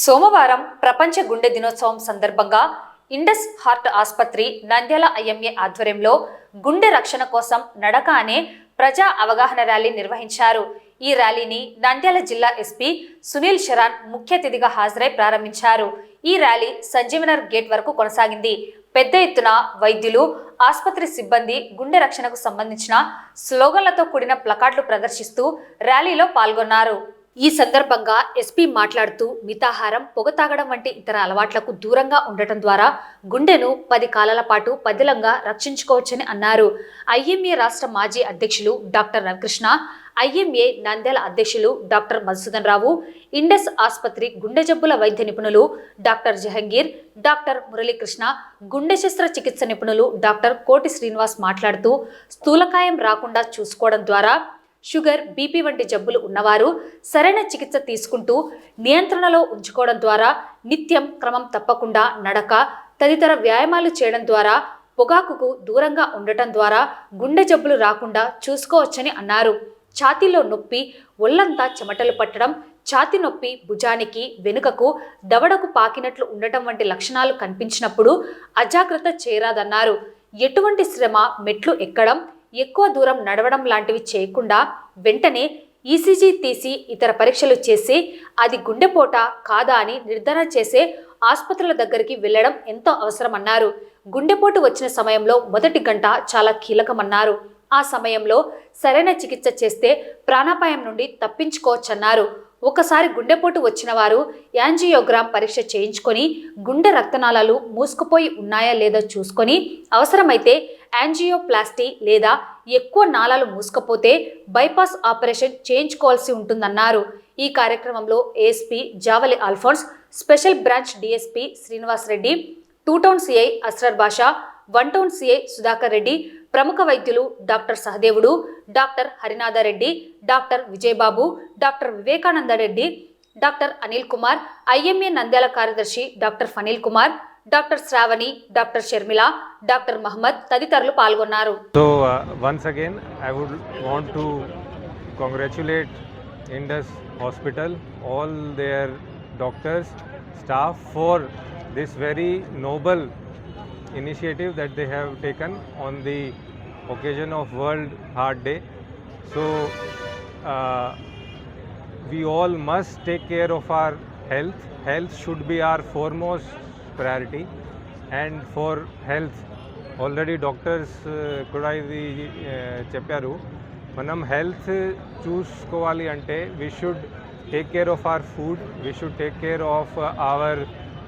సోమవారం ప్రపంచ గుండె దినోత్సవం సందర్భంగా ఇండస్ హార్ట్ ఆసుపత్రి నంద్యాల ఐఎంఏ ఆధ్వర్యంలో గుండె రక్షణ కోసం నడక అనే ప్రజా అవగాహన ర్యాలీ నిర్వహించారు. ఈ ర్యాలీని నంద్యాల జిల్లా ఎస్పీ సునీల్ శరణ్ ముఖ్య అతిథిగా హాజరై ప్రారంభించారు. ఈ ర్యాలీ సంజీవనర్ గేట్ వరకు కొనసాగింది. పెద్ద ఎత్తున వైద్యులు, ఆసుపత్రి సిబ్బంది గుండె రక్షణకు సంబంధించిన స్లోగన్లతో కూడిన ప్లకార్డులు ప్రదర్శిస్తూ ర్యాలీలో పాల్గొన్నారు. ఈ సందర్భంగా ఎస్పీ మాట్లాడుతూ మితాహారం, పొగ తాగడం వంటి ఇతర అలవాట్లకు దూరంగా ఉండటం ద్వారా గుండెను 10 కాలాల పాటు పదిలంగా రక్షించుకోవచ్చని అన్నారు. ఐఎంఏ రాష్ట్ర మాజీ అధ్యక్షులు డాక్టర్ రవికృష్ణ, ఐఎంఏ నంద్యాల అధ్యక్షులు డాక్టర్ మధుసూదన్ రావు, ఇండస్ ఆసుపత్రి గుండె జబ్బుల వైద్య నిపుణులు డాక్టర్ జహంగీర్, డాక్టర్ మురళీకృష్ణ, గుండె శస్త్రచికిత్స నిపుణులు డాక్టర్ కోటి శ్రీనివాస్ మాట్లాడుతూ స్థూలకాయం రాకుండా చూసుకోవడం ద్వారా షుగర్, బీపీ వంటి జబ్బులు ఉన్నవారు సరైన చికిత్స తీసుకుంటూ నియంత్రణలో ఉంచుకోవడం ద్వారా నిత్యం క్రమం తప్పకుండా నడక తదితర వ్యాయామాలు చేయడం ద్వారా పొగాకుకు దూరంగా ఉండటం ద్వారా గుండె జబ్బులు రాకుండా చూసుకోవచ్చని అన్నారు. ఛాతీలో నొప్పి, ఒళ్లంతా చెమటలు పట్టడం, ఛాతీ నొప్పి భుజానికి, వెనుకకు, దవడకు పాకినట్లు ఉండటం వంటి లక్షణాలు కనిపించినప్పుడు అజాగ్రత్త చేయరాదన్నారు. ఎటువంటి శ్రమ, మెట్లు ఎక్కడం, ఎక్కువ దూరం నడవడం లాంటివి చేయకుండా వెంటనే ఈసీజీ తీసి ఇతర పరీక్షలు చేసి అది గుండెపోట కాదా అని నిర్ధారణ చేసే ఆసుపత్రుల దగ్గరికి వెళ్లడం ఎంతో అవసరమన్నారు. గుండెపోటు వచ్చిన సమయంలో మొదటి గంట చాలా కీలకమన్నారు. ఆ సమయంలో సరైన చికిత్స చేస్తే ప్రాణాపాయం నుండి తప్పించుకోవచ్చన్నారు. ఒకసారి గుండెపోటు వచ్చిన వారు యాంజియోగ్రామ్ పరీక్ష చేయించుకొని గుండె రక్తనాళాలు మూసుకుపోయి ఉన్నాయా లేదా చూసుకొని అవసరమైతే యాంజియోప్లాస్టీ లేదా ఎక్కువ నాళాలు మూసుకపోతే బైపాస్ ఆపరేషన్ చేయించుకోవాల్సి ఉంటుందన్నారు. ఈ కార్యక్రమంలో ASP Javali Alphonse, special branch DSP Srinivas Reddy, 2 town CI Asrar Basha, 1 town CI Sudhakar Reddy, ప్రముఖ వైద్యులు doctor Sahadevudu, doctor Harinathareddy, doctor Vijayababu, doctor Vivekananda Reddy, doctor Anil Kumar, IMA Nandyal కార్యదర్శి doctor Phanil Kumar, doctor Sravani, doctor Sharmila, doctor Mahammad తదితరులు పాల్గొన్నారు. So once again I would want to congratulate Indus Hospital, all their doctors, staff for this very noble initiative that they have taken on the occasion of World Heart Day. So we all must take care of our health. Health should be our foremost priority, and for health already doctors kuda idi chepparu. Manam health చూసుకోవాలి అంటే we should take care of our food, we should take care of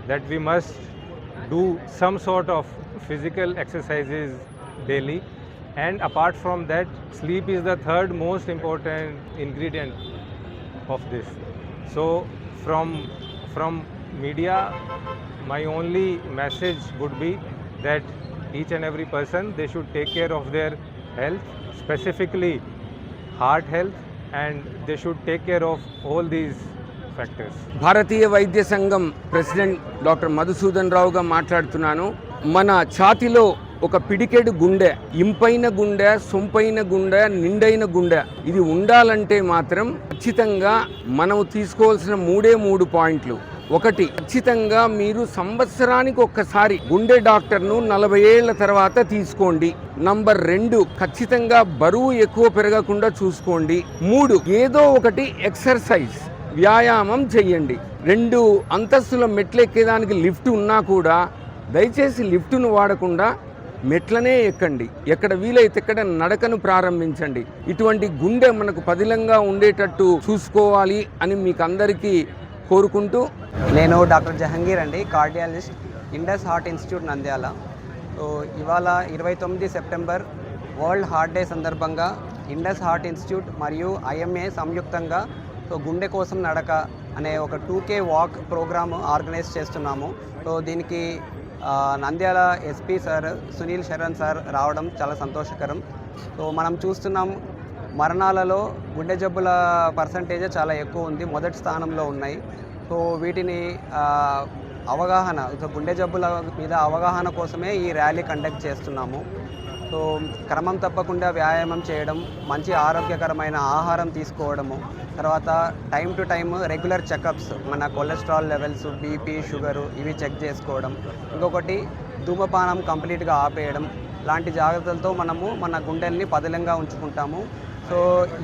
that we must do some sort of physical exercises daily, and apart from that sleep is the third most important ingredient of this. So from media my only message would be that each and every person, they should take care of their health, specifically heart health, and they should take care of all these factors. భారతీయ వైద్య సంఘం president doctor Madhusudan రావుగా మాట్లాడుతున్నాను. మన ఛాతిలో ఒక పిడికెడు గుండె, ఇంపైన గుండె, సొంపైన గుండె, నిండైన గుండె, ఇది ఉండాలంటే మాత్రం ఖచ్చితంగా మనం తీసుకోవాల్సిన 3 పాయింట్లు. ఒకటి, ఖచ్చితంగా మీరు సంవత్సరానికి ఒక్కసారి గుండె డాక్టర్ను 40 ఏళ్ల తర్వాత తీసుకోండి. నంబర్ 2, ఖచ్చితంగా బరువు ఎక్కువ పెరగకుండా చూసుకోండి. 3, ఏదో ఒకటి ఎక్సర్సైజ్, వ్యాయామం చెయ్యండి. 2 అంతస్తుల మెట్లు ఎక్కేదానికి లిఫ్ట్ ఉన్నా కూడా దయచేసి లిఫ్ట్ను వాడకుండా మెట్లనే ఎక్కండి. ఎక్కడ వీలైతే ఎక్కడ నడకను ప్రారంభించండి. ఇటువంటి గుండె మనకు పదిలంగా ఉండేటట్టు చూసుకోవాలి అని మీకు అందరికీ కోరుకుంటూ, నేను డాక్టర్ జహంగీర్ అండి, cardiologist, Indus heart institute Nandyal. So ఇవాళ 29 సెప్టెంబర్ వరల్డ్ హార్ట్ డే సందర్భంగా ఇండస్ హార్ట్ ఇన్స్టిట్యూట్ మరియు ఐఎంఏ సంయుక్తంగా సో గుండె కోసం నడక అనే ఒక 2K వాక్ ప్రోగ్రామ్ ఆర్గనైజ్ చేస్తున్నాము. సో దీనికి Nandyal SP sir Sunil Sharan sir రావడం చాలా సంతోషకరం. సో మనం చూస్తున్నాం, మరణాలలో గుండె జబ్బుల పర్సంటేజ్ చాలా ఎక్కువ ఉంది, మొదటి స్థానంలో ఉన్నాయి. సో వీటిని అవగాహన, గుండె జబ్బుల మీద అవగాహన కోసమే ఈ ర్యాలీ కండక్ట్ చేస్తున్నాము. సో క్రమం తప్పకుండా వ్యాయామం చేయడం, మంచి ఆరోగ్యకరమైన ఆహారం తీసుకోవడము, తర్వాత time to time regular checkups, మన కొలెస్ట్రాల్ లెవెల్స్, బీపీ, షుగరు ఇవి చెక్ చేసుకోవడం, ఇంకొకటి ధూమపానం కంప్లీట్గా ఆపేయడం లాంటి జాగ్రత్తలతో మనము మన గుండెల్ని పదిలంగా ఉంచుకుంటాము. సో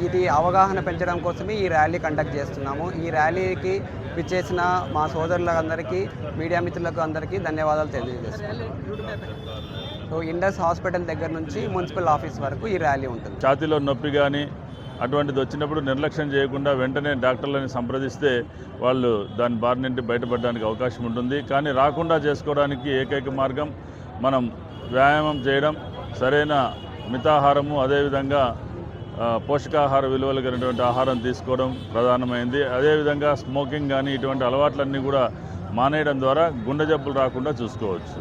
ఇది అవగాహన పెంచడం కోసమే ఈ ర్యాలీ కండక్ట్ చేస్తున్నాము. ఈ ర్యాలీకి విచ్చేసిన మా సోదరులందరికీ, మీడియా మిత్రులకు అందరికీ ధన్యవాదాలు తెలియజేస్తున్నాను. సో ఇండస్ హాస్పిటల్ దగ్గర నుంచి మున్సిపల్ ఆఫీస్ వరకు ఈ ర్యాలీ ఉంటుంది. ఛాతీలో నొప్పి కానీ అటువంటిది వచ్చినప్పుడు నిర్లక్ష్యం చేయకుండా వెంటనే డాక్టర్లని సంప్రదిస్తే వాళ్ళు దాని బారి నుండి బయటపడడానికి అవకాశం ఉంటుంది. కానీ రాకుండా చేసుకోవడానికి ఏకైక మార్గం మనం వ్యాయామం చేయడం, సరైన మితాహారము, అదేవిధంగా పోషకాహార విలువలు కలిగినటువంటి ఆహారం తీసుకోవడం ప్రధానమైంది. అదేవిధంగా స్మోకింగ్ కానీ ఇటువంటి అలవాట్లన్నీ కూడా మానేయడం ద్వారా గుండె జబ్బులు రాకుండా చూసుకోవచ్చు.